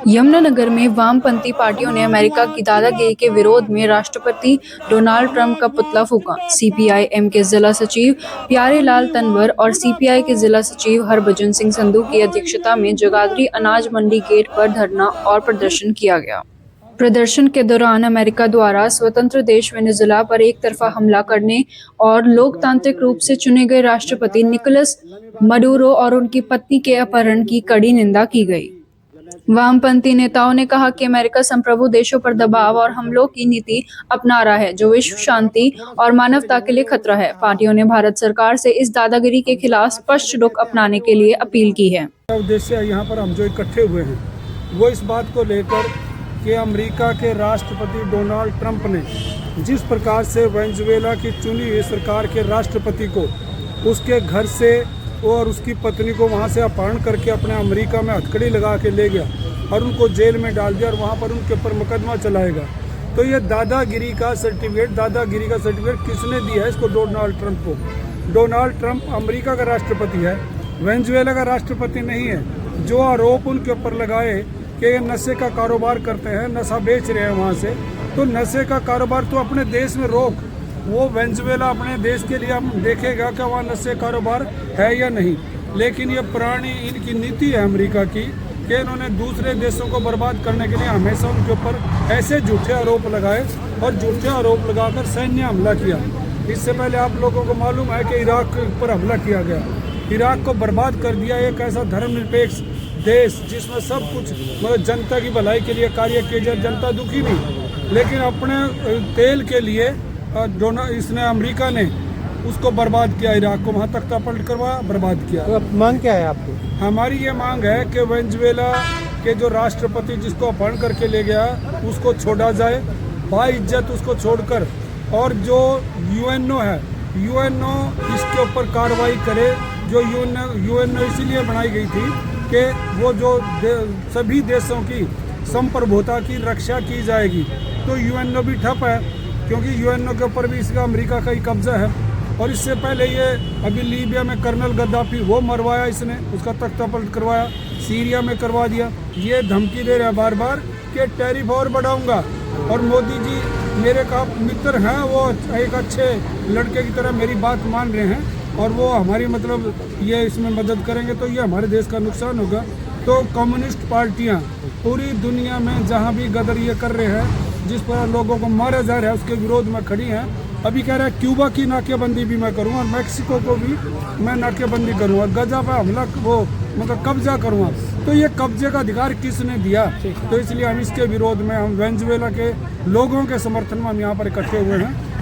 यमुनानगर में वामपंथी पार्टियों ने अमेरिका की दादागिरी के विरोध में राष्ट्रपति डोनाल्ड ट्रंप का पुतला फूंका। सीपीआई-एम के जिला सचिव प्यारेलाल तंवर और सीपीआई के जिला सचिव हरभजन सिंह संधू की अध्यक्षता में जगाधरी अनाज मंडी गेट पर धरना और प्रदर्शन किया गया। प्रदर्शन के दौरान अमेरिका द्वारा स्वतंत्र देश वेनेजुएला पर एक तरफा हमला करने और लोकतांत्रिक रूप से चुने गए राष्ट्रपति निकोलस मडूरो और उनकी पत्नी के अपहरण की कड़ी निंदा की गई। वामपंथी नेताओं ने कहा कि अमेरिका संप्रभु देशों पर दबाव और हमलों की नीति अपना रहा है, जो विश्व शांति और मानवता के लिए खतरा है। पार्टियों ने भारत सरकार से इस दादागिरी के खिलाफ स्पष्ट रुख अपनाने के लिए अपील की है। उद्देश्य यहाँ पर हम जो इकट्ठे हुए हैं वो इस बात को लेकर कि अमेरिका के राष्ट्रपति डोनाल्ड ट्रंप ने जिस प्रकार से वेनेजुएला की चुनी हुई सरकार के राष्ट्रपति को उसके घर से और उसकी पत्नी को वहाँ से अपहरण करके अपने अमेरिका में हथकड़ी लगा के ले गया और उनको जेल में डाल दिया और वहाँ पर उनके ऊपर मुकदमा चलाएगा। तो ये दादागिरी का सर्टिफिकेट किसने दिया है इसको? डोनाल्ड ट्रंप को। डोनाल्ड ट्रंप अमेरिका का राष्ट्रपति है, वेनेजुएला का राष्ट्रपति नहीं है। जो आरोप उनके ऊपर लगाए कि ये नशे का कारोबार करते हैं, नशा बेच रहे हैं वहाँ से, तो नशे का कारोबार तो अपने देश में रोक। वो वेनेजुएला अपने देश के लिए हम देखेगा कि वहाँ नशे कारोबार है या नहीं। लेकिन ये पुरानी इनकी नीति है अमेरिका की कि इन्होंने दूसरे देशों को बर्बाद करने के लिए हमेशा उनके ऊपर ऐसे झूठे आरोप लगाए और झूठे आरोप लगाकर सैन्य हमला किया। इससे पहले आप लोगों को मालूम है कि इराक के ऊपर हमला किया गया, इराक को बर्बाद कर दिया। एक ऐसा धर्मनिरपेक्ष देश जिसमें सब कुछ मतलब जनता की भलाई के लिए कार्य किए जाए, जनता दुखी नहीं, लेकिन अपने तेल के लिए इसने अमेरिका ने उसको बर्बाद किया, इराक को वहाँ तक पलट करवा बर्बाद किया। तो मांग क्या है आपको? हमारी ये मांग है कि वेनेजुएला के जो राष्ट्रपति जिसको अपहरण करके ले गया उसको छोड़ा जाए, बाइज्जत उसको छोड़कर, और जो यूएनओ है यूएनओ इसके ऊपर कार्रवाई करे। जो यूएनओ इसीलिए बनाई गई थी कि वो जो सभी देशों की संप्रभुता की रक्षा की जाएगी। तो यूएनओ भी ठप है क्योंकि यूएनओ के ऊपर भी इसका अमेरिका का ही कब्जा है। और इससे पहले ये अभी लीबिया में कर्नल गद्दाफी वो मरवाया इसने, उसका तख्ता पलट करवाया, सीरिया में करवा दिया। ये धमकी दे रहा है बार बार कि टैरिफ और बढ़ाऊंगा। और मोदी जी मेरे का मित्र हैं, वो एक अच्छे लड़के की तरह मेरी बात मान रहे हैं और वो हमारी मतलब ये इसमें मदद करेंगे तो ये हमारे देश का नुकसान होगा। तो कम्युनिस्ट पार्टियाँ पूरी दुनिया में जहाँ भी गदर ये कर रहे हैं, जिस पर लोगों को मारा जा रहा है, उसके विरोध में खड़ी हैं। अभी कह रहा है क्यूबा की नाकेबंदी भी मैं करूँगा, मेक्सिको को भी मैं नाकेबंदी करूँगा, गजा पर हमला वो मतलब कब्जा करूँगा। तो ये कब्जे का अधिकार किसने दिया? तो इसलिए हम इसके विरोध में, हम वेनेजुएला के लोगों के समर्थन में हम यहाँ पर इकट्ठे हुए हैं।